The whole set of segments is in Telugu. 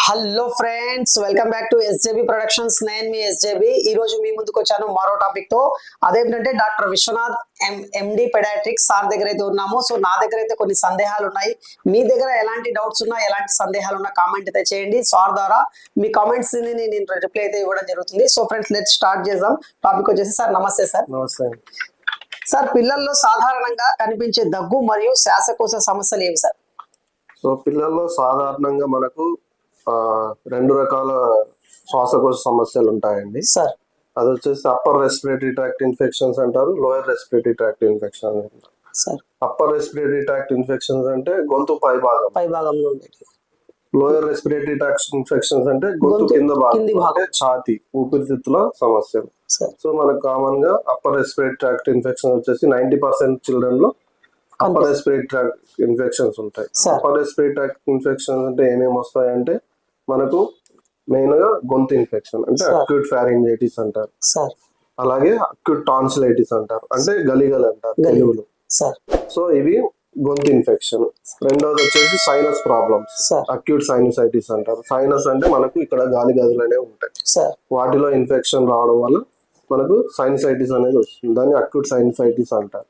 Hello friends, welcome back to SJB productions. నేను మీ ఎస్జేబీ. ఈ రోజు మీ ముందుకు వచ్చాను మరో టాపిక్ తో. అదేంటంటే డాక్టర్ విశ్వనాథ్ ఎండి పెడాట్రిక్స్ సార్ దగ్గర అయితే ఉన్నాము. సో నా దగ్గర అయితే కొన్ని సందేహాలు ఉన్నాయి. మీ దగ్గర ఎలాంటి డౌట్స్ ఉన్నా, ఎలాంటి సందేహాలు ఉన్నా కామెంట్ అయితే చేయండి. సార్ ద్వారా మీ కామెంట్స్ ని నేను రిప్లై అయితే ఇవ్వడం జరుగుతుంది. సో ఫ్రెండ్స్, లెట్ స్టార్ట్ చేద్దాం. టాపిక్ వచ్చేసి సార్ నమస్తే సార్. నమస్తే సార్, పిల్లల్లో సాధారణంగా కనిపించే దగ్గు మరియు శ్వాసకోశ సమస్యలు ఏవి సార్? సో పిల్లల్లో సాధారణంగా మనకు రెండు రకాల శ్వాసకోశ సమస్యలు ఉంటాయండి సార్. అది వచ్చేసి అప్పర్ రెస్పిరేటరీ ట్రాక్ట్ ఇన్ఫెక్షన్స్ అంటారు, లోయర్ రెస్పిరేటరీ ట్రాక్ట్ ఇన్ఫెక్షన్స్ అంటారు. Sir, upper respiratory tract infections అంటే గొంతు పై భాగంలో ఉండేది. లోయర్ రెస్పిరేటరీ ట్రాక్ట్ ఇన్ఫెక్షన్స్ అంటే గొంతు కింద భాగం అంటే ఛాతీ, ఊపిరితిత్తుల సమస్యలు. సో మనకు కామన్ గా అప్పర్ రెస్పిరేటరీ ట్రాక్ట్ ఇన్ఫెక్షన్ వచ్చేసి 90% చిల్డ్రన్ లో అప్పర్ రెస్పిరేటరీ ట్రాక్ట్ ఇన్ఫెక్షన్స్ ఉంటాయి. అప్పర్ రెస్పిరేటరీ ట్రాక్ట్ ఇన్ఫెక్షన్స్ అంటే ఏమేమి వస్తాయంటే మనకు మెయిన్ గా గొంతు ఇన్ఫెక్షన్ అంటే అక్యూట్ ఫారింజైటిస్ అంటారు, అలాగే అక్యూట్ టాన్సిలైటిస్ అంటారు, అంటే గలిగలు అంటారు తెలుగులో. సో ఇవి గొంతు ఇన్ఫెక్షన్. రెండోది వచ్చేసి సైనస్ ప్రాబ్లమ్స్, అక్యూట్ సైనసైటిస్ అంటారు. సైనస్ అంటే మనకు ఇక్కడ గాలి గదులనే ఉంటాయి, వాటిలో ఇన్ఫెక్షన్ రావడం వల్ల మనకు సైనసైటిస్ అనేది వస్తుంది, దాన్ని అక్యూట్ సైనసైటిస్ అంటారు.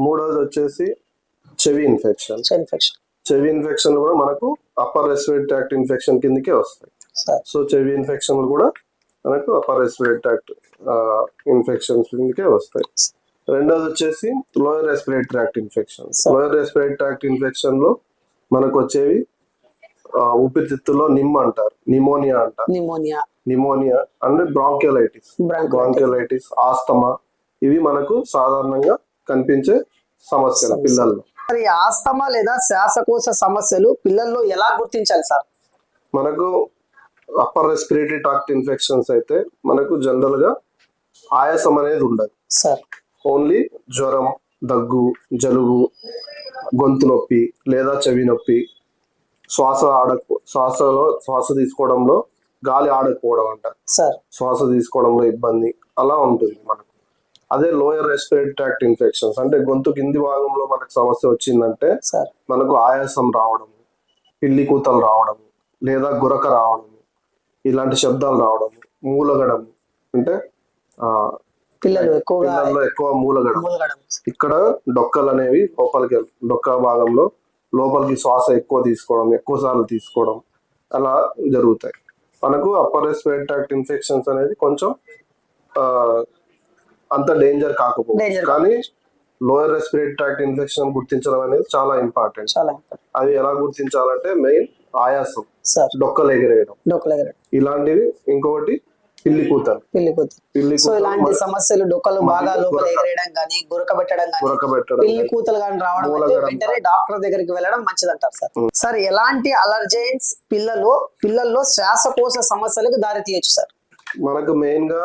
మూడోది వచ్చేసి చెవి ఇన్ఫెక్షన్. చెవి ఇన్ఫెక్షన్ కూడా మనకు అప్పర్ రెస్పిరేటరీ ట్రాక్ట్ ఇన్ఫెక్షన్ కిందకే వస్తాయి. సో చెవి ఇన్ఫెక్షన్ కూడా మనకు అప్పర్ రెస్పిరేటరీ ట్రాక్ట్ ఇన్ఫెక్షన్స్ కిందకే వస్తాయి. రెండోది వచ్చేసి lower respiratory tract infection. Lower respiratory tract infection లో మనకు వచ్చేవి ఊపిరితిత్తుల్లో అంటారు, నిమోనియా అంటారు, నిమోనియా అంటే బ్రాంకియలైటిస్, ఆస్తమా. ఇవి మనకు సాధారణంగా కనిపించే సమస్యలు పిల్లల్లో. మరి ఆస్తమా లేదా శ్వాసకోశ సమస్యలు పిల్లల్లో ఎలా గుర్తించాలి సార్? మనకు అప్పర్ రెస్పిరేటరీ ట్రాక్ట్ ఇన్ఫెక్షన్స్ అయితే మనకు జనరల్ గా ఆయాసం అనేది ఉండదు సార్. ఓన్లీ జ్వరం, దగ్గు, జలుబు, గొంతు నొప్పి లేదా చెవి నొప్పి, శ్వాస తీసుకోవడంలో గాలి ఆడకపోవడం అంట, శ్వాస తీసుకోవడంలో ఇబ్బంది అలా ఉంటుంది మనకు. అదే లోయర్ రెస్పిరేటరీ ట్రాక్ట్ ఇన్ఫెక్షన్స్ అంటే గొంతు కింది భాగంలో మనకు సమస్య వచ్చిందంటే మనకు ఆయాసం రావడం, పిల్లి కూతలు రావడం లేదా గురక రావడం, ఇలాంటి శబ్దాలు రావడం, మూలగడం అంటే పిల్లల్లో ఎక్కువ మూలగడం, ఇక్కడ డొక్కలు అనేవి లోపలికి డొక్క భాగంలో లోపలికి శ్వాస ఎక్కువ తీసుకోవడం, ఎక్కువ సార్లు తీసుకోవడం అలా జరుగుతాయి. మనకు అప్పర్ రెస్పిరేటరీ ట్రాక్ట్ ఇన్ఫెక్షన్స్ అనేది కొంచెం అంత డేంజర్ కాకపోవచ్చు, కానీ లోయర్ రెస్పిరేటరీ ట్రాక్ట్ ఇన్ఫెక్షన్ గుర్తించడం అనేది చాలా ఇంపార్టెంట్. అది ఎలా గుర్తించాలంటే మెయిన్ ఆయాసం, డొక్కలు ఎగిరేయడం ఇలాంటివి. ఇంకొకటి పిల్లి కూతలు. ఇలాంటి సమస్యలు డొక్కలు బాగా లోపల ఎగిరేయడం కానీ, గురక పెట్టడం పిల్లి కూతలు కానీ రావడం వెంటనే డాక్టర్ దగ్గరికి వెళ్ళడం మంచిది అంటారు సార్. సార్, ఎలాంటి అలర్జెన్స్ పిల్లల్లో శ్వాసకోశ సమస్యలకు దారి తీయచ్చు సార్? మనకు మెయిన్ గా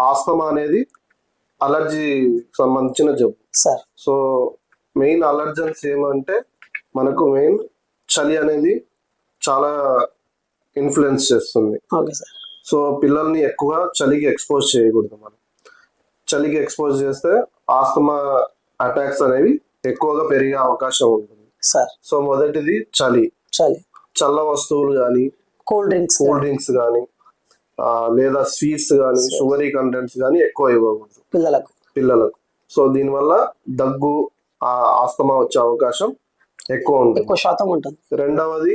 ఆస్తమా అనేది అలర్జీ సంబంధించిన జబ్బు సార్. సో మెయిన్ అలర్జెన్స్ ఏమంటే మనకు మెయిన్ చలి అనేది చాలా ఇన్ఫ్లుయెన్స్ చేస్తుంది. సో పిల్లల్ని ఎక్కువ చలికి ఎక్స్పోజ్ చేయకూడదు. మనం చలికి ఎక్స్పోజ్ చేస్తే ఆస్తమా అటాక్స్ అనేవి ఎక్కువగా పెరిగే అవకాశం ఉంటుంది. సో మొదటిది చల్ల వస్తువులు కానీ, కూల్ డ్రింక్స్ కానీ లేదా స్వీట్స్ కానీ, షుగరీ కంటెంట్స్ కానీ ఎక్కువ ఇవ్వకూడదు పిల్లలకు. సో దీనివల్ల దగ్గు, ఆస్తమా వచ్చే అవకాశం ఎక్కువ ఉంటుంది. రెండవది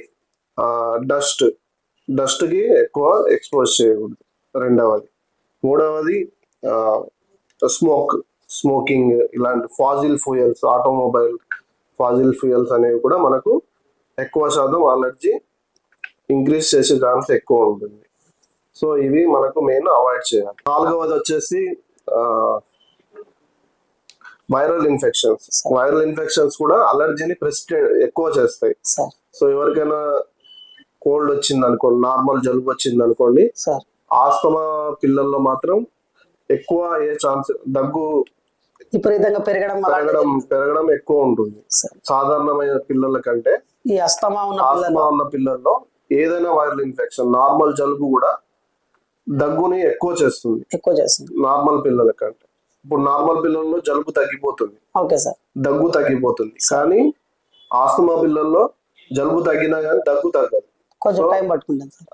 డస్ట్ కి ఎక్కువ ఎక్స్పోజ్ చేయకూడదు రెండవది. మూడవది స్మోకింగ్, ఇలాంటి fossil fuels, automobile fossil fuels అనేవి కూడా మనకు ఎక్కువ శాతం అలర్జీ ఇంక్రీజ్ చేసే ఛాన్స్ ఎక్కువ ఉంటుంది. సో ఇవి మనకు మెయిన్ అవాయిడ్ చేయాలి. నాలుగవది వచ్చేసి వైరల్ ఇన్ఫెక్షన్స్ కూడా అలర్జీని ఎక్కువ చేస్తాయి. సో ఎవరికైనా కోల్డ్ వచ్చింది అనుకోండి, నార్మల్ జలుబు వచ్చింది అనుకోండి, ఆస్తమా పిల్లల్లో మాత్రం ఎక్కువ అయ్యే ఛాన్స్, దగ్గు విపరీతంగా పెరగడం ఎక్కువ ఉంటుంది సాధారణమైన పిల్లల కంటే. ఈ ఆస్తమా ఉన్న పిల్లల్లో ఏదైనా వైరల్ ఇన్ఫెక్షన్, నార్మల్ జలుబు కూడా దగ్గుని ఎక్కువ చేస్తుంది నార్మల్ పిల్లల కంటే. ఇప్పుడు నార్మల్ పిల్లల్లో జలుబు తగ్గిపోతుంది, దగ్గు తగ్గిపోతుంది, కానీ ఆస్తమా పిల్లల్లో జలుబు తగ్గినా కానీ దగ్గు తగ్గదు. కొంచెం టైం పట్టుకుంటాం సార్.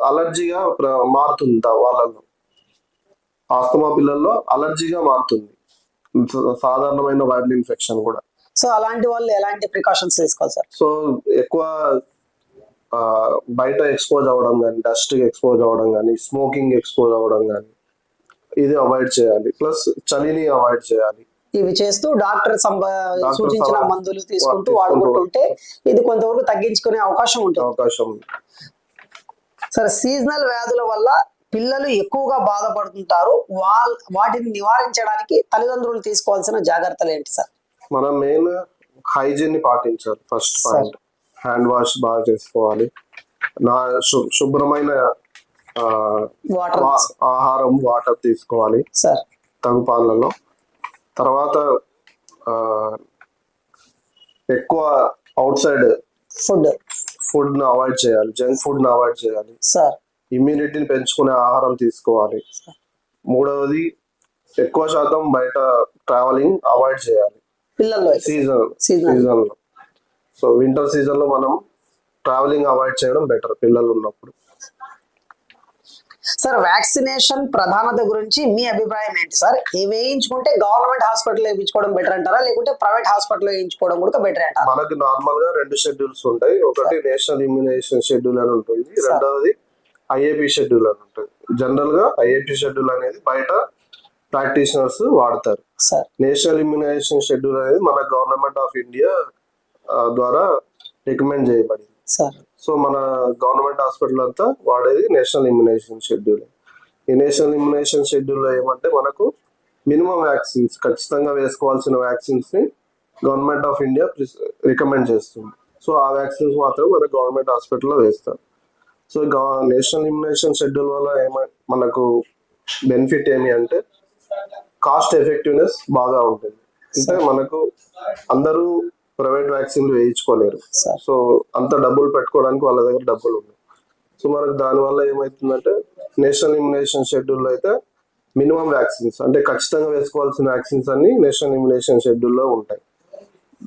అలర్జీగా మారుతుంది వాళ్ళలో. ఆస్తమా పిల్లల్లో అలర్జీగా మారుతుంది, సాధారణమైన వైరల్ ఇన్ఫెక్షన్ కూడా. సో అలాంటి వాళ్ళు ఎలాంటి ప్రికాషన్స్ తీసుకోవాలి సార్? సో ఎక్కువ బయట ఎక్స్పోజ్ అవ్వడం కానీ, డస్ట్ ఎక్స్పోజ్ అవ్వడం కానీ, స్మోకింగ్ ఎక్స్పోజ్ అవ్వడం కానీ ఇది అవాయిడ్ చేయాలి. ప్లస్ చలిని అవాయిడ్ చేయాలి. ఇవి చేస్తూ డాక్టర్ సూచించిన మందులు తీసుకుంటూ వాడుకుంటుంటే ఇది కొంతవరకు తగ్గించుకునే అవకాశం ఉంటుంది. సరే, సీజనల్ వ్యాధుల వల్ల పిల్లలు ఎక్కువగా బాధపడుతుంటారు. వాటిని నివారించడానికి తల్లిదండ్రులు తీసుకోవాల్సిన జాగ్రత్తలు ఏంటి సార్? మనం మెయిన్ హైజీన్ ని పాటించాలి. ఫస్ట్ పాయింట్ హ్యాండ్ వాష్ బాగా చేసుకోవాలి. శుభ్రమైన ఆహారం, వాటర్ తీసుకోవాలి సార్ తగు పాలలో. తర్వాత ఎక్కువ అవుట్ సైడ్ ఫుడ్ ని అవాయిడ్ చేయాలి, జంక్ ఫుడ్ ని అవాయిడ్ చేయాలి. సార్ ఇమ్యూనిటీని పెంచుకునే ఆహారం తీసుకోవాలి. మూడవది ఎక్కువ శాతం బయట ట్రావెలింగ్ అవాయిడ్ చేయాలి పిల్లల్లో సీజన్ లో. సో వింటర్ సీజన్ లో మనం ట్రావెలింగ్ అవాయిడ్ చేయడం బెటర్ పిల్లలు ఉన్నప్పుడు. సార్, వ్యాక్సినేషన్ ప్రధానత గురించి మీ అభిప్రాయం ఏంటి సార్? వేయించుకుంటే గవర్నమెంట్ హాస్పిటల్ వేయించుకోవడం బెటర్ అంటారా, లేకుంటే ప్రైవేట్ హాస్పిటల్ వేయించుకోవడం కూడా బెటర్ అంటారా? మనకి నార్మల్ గా 2 షెడ్యూల్స్ ఉంటాయి. ఒకటి నేషనల్ ఇమ్యునైజేషన్ షెడ్యూల్ అని ఉంటుంది, రెండవది ఐఏపీ షెడ్యూల్ అని ఉంటుంది. జనరల్ గా ఐఏపీ షెడ్యూల్ అనేది బయట ప్రాక్టీషనర్స్ వాడతారు. నేషనల్ ఇమ్యునైజేషన్ షెడ్యూల్ అనేది మన గవర్నమెంట్ ఆఫ్ ఇండియా ద్వారా రికమెండ్ చేయబడింది. సో మన గవర్నమెంట్ హాస్పిటల్ అంతా వాడేది నేషనల్ ఇమ్యునైజేషన్ షెడ్యూల్. ఈ నేషనల్ ఇమ్యునైజేషన్ షెడ్యూల్లో ఏమంటే మనకు మినిమం వ్యాక్సిన్స్, ఖచ్చితంగా వేసుకోవాల్సిన వ్యాక్సిన్స్ ని గవర్నమెంట్ ఆఫ్ ఇండియా రికమెండ్ చేస్తుంది. సో ఆ వ్యాక్సిన్స్ మాత్రం మన గవర్నమెంట్ హాస్పిటల్లో వేస్తారు. సో నేషనల్ ఇమ్యునైజేషన్ షెడ్యూల్ వల్ల మనకు బెనిఫిట్ ఏమి అంటే కాస్ట్ ఎఫెక్టివ్నెస్ బాగా ఉంటుంది. అంటే మనకు అందరూ ప్రైవేట్ వ్యాక్సిన్లు వేయించుకోలేరు. సో అంత డబ్బులు పెట్టుకోవడానికి వాళ్ళ దగ్గర డబ్బులు ఉన్నాయి. సో మనకు దానివల్ల ఏమవుతుందంటే నేషనల్ ఇమ్యునైజేషన్ షెడ్యూల్లో అయితే మినిమం వ్యాక్సిన్స్, అంటే ఖచ్చితంగా వేసుకోవాల్సిన వ్యాక్సిన్స్ అన్ని నేషనల్ ఇమ్యునైజేషన్ షెడ్యూల్లో ఉంటాయి.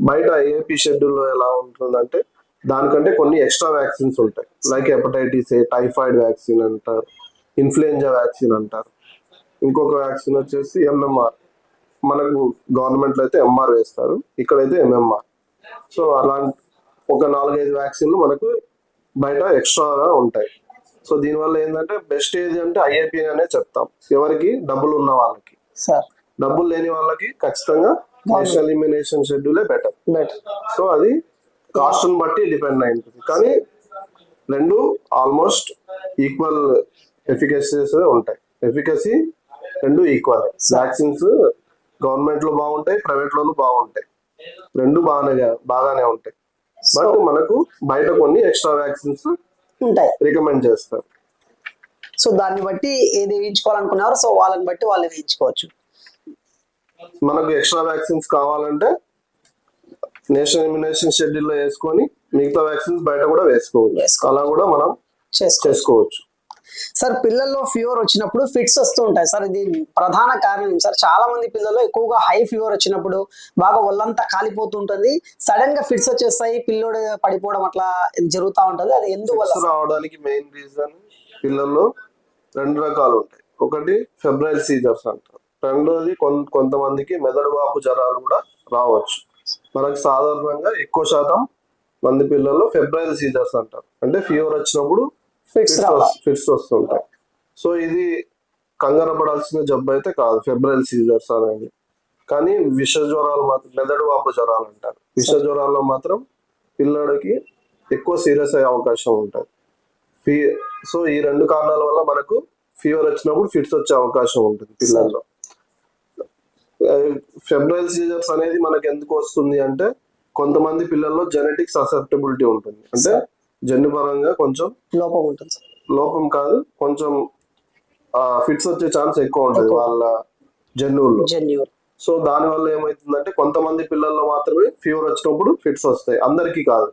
బయట ఏపీ షెడ్యూల్లో ఎలా ఉంటుందంటే దానికంటే కొన్ని ఎక్స్ట్రా వ్యాక్సిన్స్ ఉంటాయి. Like hepatitis A, typhoid vaccine అంటారు, ఇన్ఫ్లుయెంజా వ్యాక్సిన్ అంటారు. ఇంకొక వ్యాక్సిన్ వచ్చేసి ఎంఎంఆర్. మనకు గవర్నమెంట్ లో అయితే ఎంఆర్ వేస్తారు, ఇక్కడైతే ఎంఎంఆర్. సో అలాంటి ఒక 4-5 వ్యాక్సిన్లు మనకు బయట ఎక్స్ట్రాగా ఉంటాయి. సో దీనివల్ల ఏంటంటే బెస్ట్ ఏది అంటే ఐఏపీ అనే చెప్తాం. ఎవరికి డబ్బులు ఉన్న వాళ్ళకి. డబ్బులు లేని వాళ్ళకి ఖచ్చితంగా నేషనల్ ఇమ్యునైజేషన్ షెడ్యూలే బెటర్. సో అది కాస్ట్ ని బట్టి డిపెండ్ అయి ఉంటుంది. కానీ రెండు ఆల్మోస్ట్ ఈక్వల్ ఎఫికసీస్ ఉంటాయి. ఎఫికసీ రెండు ఈక్వల్. వ్యాక్సిన్స్ గవర్నమెంట్ లో బాగుంటాయి, ప్రైవేట్ లోనూ బాగుంటాయి. రెండు బాగానే ఉంటాయి. బట్ మనకు బయట కొన్ని ఎక్స్ట్రా వ్యాక్సిన్స్ ఉంటాయి, రికమెండ్ చేస్తారు. సో దాన్ని బట్టి ఏది వేయించుకోవాలనుకున్నారు, సో వాళ్ళని బట్టి వాళ్ళు వేయించుకోవచ్చు. మనకు ఎక్స్ట్రా వ్యాక్సిన్స్ కావాలంటే నేషనల్ ఇమ్యునైజేషన్ షెడ్యూల్ లో వేసుకొని మిగతా వ్యాక్సిన్స్ బయట కూడా వేసుకోవచ్చు. అలా కూడా మనం చేసుకోవచ్చు. సార్, పిల్లల్లో ఫీవర్ వచ్చినప్పుడు ఫిట్స్ వస్తూ ఉంటాయి సార్, ఇది ప్రధాన కారణం సార్? చాలా మంది పిల్లలు ఎక్కువగా హై ఫీవర్ వచ్చినప్పుడు బాగా ఒళ్ళంతా కాలిపోతూ ఉంటుంది, సడన్ గా ఫిట్స్ వచ్చేస్తాయి, పిల్లోడు పడిపోవడం అట్లా జరుగుతూ ఉంటది. అది ఎందువల్ల రావడానికి మెయిన్ రీజన్ పిల్లల్లో 2 రకాలు ఉంటాయి. ఒకటి ఫెబ్రైల్ సీజర్స్ అంటారు, రెండోది కొంతమందికి మెదడు వాపు జ్వరాలు కూడా రావచ్చు. మనకు సాధారణంగా ఎక్కువ శాతం మంది పిల్లల్లో ఫెబ్రైల్ సీజర్స్ అంటారు, అంటే ఫీవర్ వచ్చినప్పుడు ఫిట్స్ వస్తుంటాయి. సో ఇది కంగారు పడాల్సిన జబ్బు అయితే కాదు ఫెబ్రైల్ సీజర్స్ అనేది. కానీ విష జ్వరాలు మాత్రం, మెదడు వాపు జ్వరాలు అంటారు. విష జ్వరాల్లో మాత్రం పిల్లడికి ఎక్కువ సీరియస్ అయ్యే అవకాశం ఉంటుంది. సో ఈ 2 కారణాల వల్ల మనకు ఫీవర్ వచ్చినప్పుడు ఫిట్స్ వచ్చే అవకాశం ఉంటుంది పిల్లల్లో. ఫెబ్రైల్ సీజర్స్ అనేది మనకి ఎందుకు వస్తుంది అంటే కొంతమంది పిల్లల్లో జెనెటిక్ ససెప్టబిలిటీ ఉంటుంది, అంటే జన్యుపరంగా కొంచెం లోపం ఉంటుంది. లోపం కాదు, కొంచెం ఫిట్స్ వచ్చే ఛాన్స్ ఎక్కువ ఉంటుంది వాళ్ళ జన్యువుల్లో. సో దాని వల్ల ఏమైతుందంటే కొంతమంది పిల్లల్లో మాత్రమే ఫీవర్ వచ్చినప్పుడు ఫిట్స్ వస్తాయి, అందరికీ కాదు,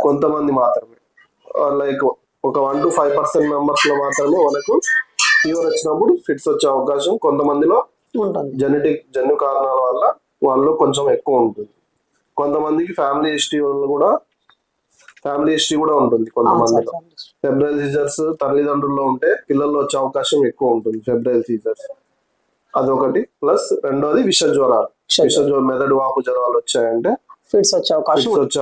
కొంతమంది మాత్రమే. లైక్ ఒక 1 to 5% మెంబర్స్ లో మాత్రమే మనకు ఫీవర్ వచ్చినప్పుడు ఫిట్స్ వచ్చే అవకాశం కొంతమందిలో జన్యు కారణాల వల్ల వాళ్ళు కొంచెం ఎక్కువ ఉంటుంది. కొంతమందికి ఫ్యామిలీ హిస్టరీ వల్ల కూడా ఫ్యామిలీ హిస్టరీ కూడా ఉంటుంది కొంతమందిలో. ఫెబ్రల్ సీజర్స్ తల్లిదండ్రుల్లో ఉంటే పిల్లల్లో వచ్చే అవకాశం ఎక్కువ ఉంటుంది ఫెబ్రల్ సీజర్స్, అదొకటి. ప్లస్ రెండోది విష జ్వరాలు, మెదడు వాపు జ్వరాలు వచ్చాయంటే ఫిట్స్ వచ్చే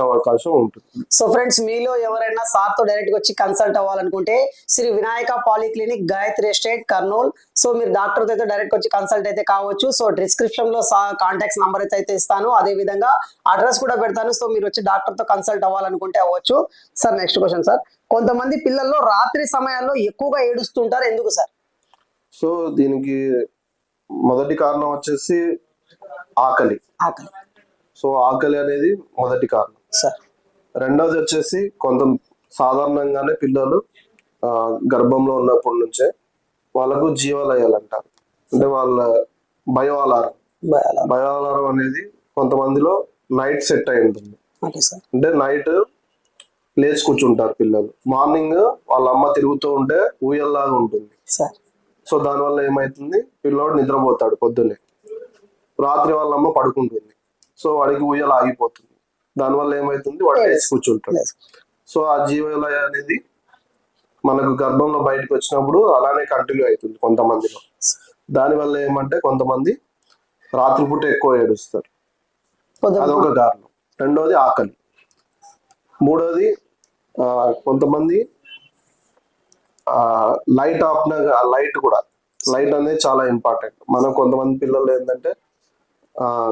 అవకాశం ఉంటుంది. సో ఫ్రెండ్స్, మీలో ఎవరైనా సార్ తో డైరెక్ట్ గా వచ్చి కన్సల్ట్ అవ్వాలనుకుంటే Shri Vinayaka polyclinic, Gayatri estate, Kurnool. So మీరు డాక్టర్ అయితే డైరెక్ట్ వచ్చి కన్సల్ట్ అయితే కావచ్చు. సో డిస్క్రిప్షన్ లో కాంటాక్ట్స్ నంబర్ అయితే ఇస్తాను, అదే విధంగా అడ్రస్ కూడా పెడతాను. సో మీరు వచ్చి డాక్టర్ తో కన్సల్ట్ అవ్వాలనుకుంటే అవ్వచ్చు. సార్ నెక్స్ట్ క్వశ్చన్ సార్, కొంతమంది పిల్లల్లో రాత్రి సమయాల్లో ఎక్కువగా ఏడుస్తుంటారు, ఎందుకు సార్? సో దీనికి మొదటి కారణం వచ్చేసి ఆకలి. సో ఆకలి అనేది మొదటి కారణం సార్. రెండోది వచ్చేసి సాధారణంగానే పిల్లలు గర్భంలో ఉన్నప్పటి నుంచే వాళ్ళకు జీవలయాలు అంటారు, అంటే వాళ్ళ బయో అలారం అనేది కొంతమందిలో నైట్ సెట్ అయి ఉంటుంది. అంటే నైట్ లేచి కూర్చుంటారు పిల్లలు, మార్నింగ్ వాళ్ళ అమ్మ తిరుగుతూ ఉంటే ఊయల్లాగా ఉంటుంది. సో దానివల్ల ఏమైతుంది, పిల్లోడు నిద్రపోతాడు పొద్దున్నే, రాత్రి వాళ్ళ అమ్మ పడుకుంటుంది. సో వాడికి ఊయల ఆగిపోతుంది, దానివల్ల ఏమైతుంది, వాడు లేచి కూర్చుంటాడు. సో ఆ జీవలయ అనేది మనకు గర్భంలో బయటకు వచ్చినప్పుడు అలానే కంటిన్యూ అవుతుంది కొంతమందిలో. దానివల్ల ఏమంటే కొంతమంది రాత్రిపూట ఎక్కువ ఏడుస్తారు, అదొక కారణం. రెండోది ఆకలి. మూడోది కొంతమంది లైట్ లైట్ అనేది చాలా ఇంపార్టెంట్. మనం కొంతమంది పిల్లలు ఏంటంటే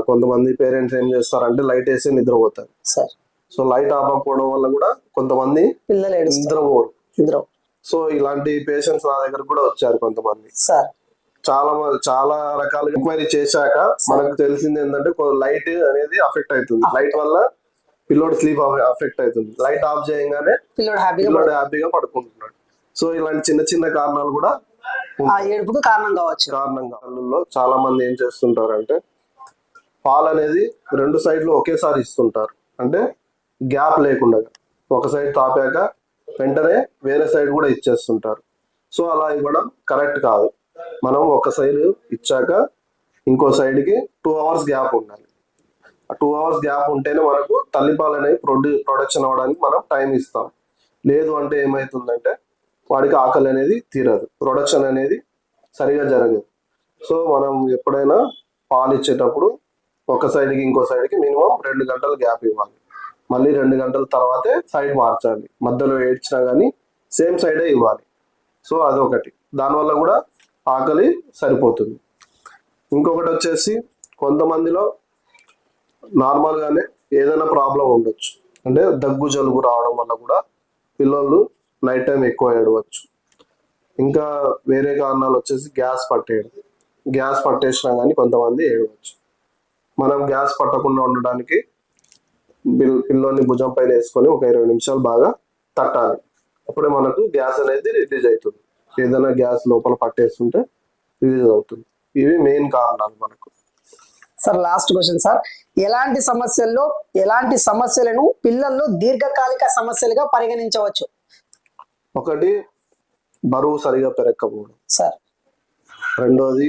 కొంతమంది పేరెంట్స్ ఏం చేస్తారంటే లైట్ వేసి నిద్రపోతారు. సో లైట్ ఆపకపోవడం వల్ల కూడా కొంతమంది పిల్లలు నిద్రపోరు. సో ఇలాంటి పేషెంట్స్ నా దగ్గర కూడా వచ్చారు కొంతమంది. చాలా రకాలుగా ఎంక్వైరీ చేశాక మనకు తెలిసింది ఏంటంటే లైట్ అనేది అఫెక్ట్ అవుతుంది, లైట్ వల్ల పిల్లోడు స్లీప్ అఫెక్ట్ అవుతుంది. లైట్ ఆఫ్ చేయగానే పిల్లోడు హ్యాపీగా పడుకుంటున్నాడు. సో ఇలాంటి చిన్న చిన్న కారణాలు కూడా ఏడుపుకు కారణం కావచ్చు. చాలా మంది ఏం చేస్తుంటారంటే పాలు అనేది రెండు సైడ్లు ఒకేసారి ఇస్తుంటారు, అంటే గ్యాప్ లేకుండా ఒక సైడ్ తాపాక వెంటనే వేరే సైడ్ కూడా ఇచ్చేస్తుంటారు. సో అలా ఇవ్వడం కరెక్ట్ కాదు. మనం ఒక సైడ్ ఇచ్చాక ఇంకో సైడ్కి 2 hours గ్యాప్ ఉండాలి. ఆ 2 hours గ్యాప్ ఉంటేనే మనకు తల్లిపాలు అనేవి ప్రొడక్షన్ అవ్వడానికి మనం టైం ఇస్తాం. లేదు అంటే ఏమవుతుందంటే వాడికి ఆకలి అనేది తీరదు, ప్రొడక్షన్ అనేది సరిగా జరగదు. సో మనం ఎప్పుడైనా పాలు ఇచ్చేటప్పుడు ఒక సైడ్కి ఇంకో సైడ్కి మినిమం 2 గంటలు గ్యాప్ ఇవ్వాలి. మళ్ళీ 2 గంటల తర్వాతే సైడ్ మార్చాలి. మధ్యలో ఏడ్చినా కానీ సేమ్ సైడే ఇవ్వాలి. సో అదొకటి, దానివల్ల కూడా ఆకలి సరిపోతుంది. ఇంకొకటి వచ్చేసి కొంతమందిలో నార్మల్గానే ఏదైనా ప్రాబ్లం ఉండొచ్చు, అంటే దగ్గు జలుబు రావడం వల్ల కూడా పిల్లలు నైట్ టైం ఎక్కువ ఏడవచ్చు. ఇంకా వేరే కారణాలు వచ్చేసి గ్యాస్ పట్టేసినా కానీ కొంతమంది ఏడవచ్చు. మనం గ్యాస్ పట్టకుండా ఉండడానికి పిల్లోని భుజం పైన వేసుకొని ఒక 20 నిమిషాలు బాగా తట్టాలి, అప్పుడే మనకు గ్యాస్ అనేది రిలీజ్ అవుతుంది. ఏదైనా గ్యాస్ లోపల పట్టేస్తుంటే రిలీజ్ అవుతుంది. ఇవి మెయిన్ కారణాలు మనకు. సార్ లాస్ట్ క్వశ్చన్ సార్, ఎలాంటి సమస్యలను పిల్లల్లో దీర్ఘకాలిక సమస్యలుగా పరిగణించవచ్చు? ఒకటి బరువు సరిగా పెరగకపోవడం సార్, రెండోది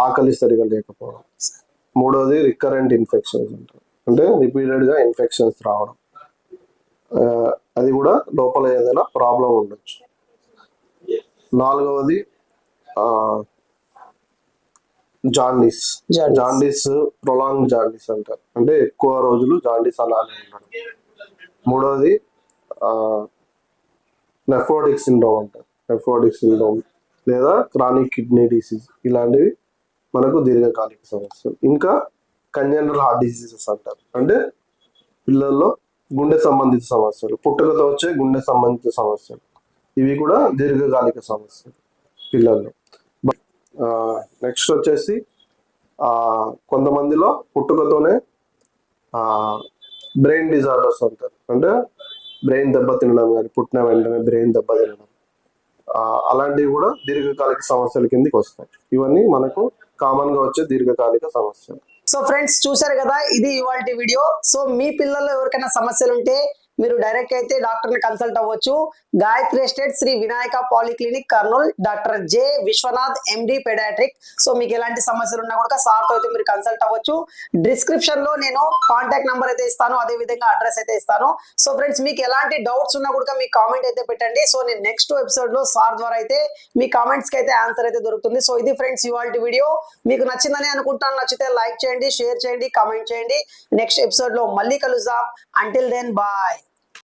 ఆకలి సరిగా లేకపోవడం, మూడోది రికరెంట్ ఇన్ఫెక్షన్స్ అంటారు, అంటే రిపీటెడ్ గా ఇన్ఫెక్షన్స్ రావడం, అది కూడా లోపల ఏదైనా ప్రాబ్లం ఉండొచ్చు. నాలుగవది జాండీస్ ప్రొలాంగ్ జాండీస్ అంటారు, అంటే ఎక్కువ రోజులు జాండీస్ అలానే ఉండడం. మూడవది నెఫ్రోటిక్ సిండ్రోమ్ అంటారు, లేదా క్రానిక్ కిడ్నీ డిసీజ్, ఇలాంటివి మనకు దీర్ఘకాలిక సమస్యలు. ఇంకా కంజనరల్ హార్ట్ డిసీజెస్ అంటారు, అంటే పిల్లల్లో గుండె సంబంధిత సమస్యలు, పుట్టుకతో వచ్చే గుండె సంబంధిత సమస్యలు, ఇవి కూడా దీర్ఘకాలిక సమస్యలు పిల్లల్లో. నెక్స్ట్ వచ్చేసి కొంతమందిలో పుట్టుకతోనే బ్రెయిన్ డిజార్డర్స్ అంటారు, అంటే బ్రెయిన్ దెబ్బ తినడం కానీ పుట్టిన వెంటనే బ్రెయిన్ దెబ్బ తినడం, అలాంటివి కూడా దీర్ఘకాలిక సమస్యల కిందకి వస్తాయి. ఇవన్నీ మనకు కామన్ గా వచ్చే దీర్ఘకాలిక సమస్యలు. సో ఫ్రెండ్స్ చూసారు కదా, ఇది ఇవాల్టి వీడియో. సో మీ పిల్లల్లో ఎవరికైనా సమస్యలు ఉంటే మీరు డైరెక్ట్ అయితే డాక్టర్ ని కన్సల్ట్ అవ్వచ్చు. Gayatri estate Shri Vinayaka polyclinic Kurnool, doctor J Vishwanath MD pediatric. So మీకు ఎలాంటి సమస్యలు ఉన్నా కూడా సార్ తో అయితే మీరు కన్సల్ట్ అవ్వచ్చు. డిస్క్రిప్షన్ లో నేను కాంటాక్ట్ నంబర్ అయితే ఇస్తాను, అదే విధంగా అడ్రస్ అయితే ఇస్తాను. సో ఫ్రెండ్స్ మీకు ఎలాంటి డౌట్స్ ఉన్నా కూడా మీ కామెంట్ అయితే పెట్టండి. సో నేను నెక్స్ట్ ఎపిసోడ్ లో సార్ ద్వారా అయితే మీ కామెంట్స్ కి అయితే ఆన్సర్ అయితే దొరుకుతుంది. సో ఇది ఫ్రెండ్స్ ఇవాళ వీడియో. మీకు నచ్చిందని అనుకుంటాను. నచ్చితే లైక్ చేయండి, షేర్ చేయండి, కామెంట్ చేయండి. నెక్స్ట్ ఎపిసోడ్ లో మళ్ళీ కలుద్దాం. Until then bye.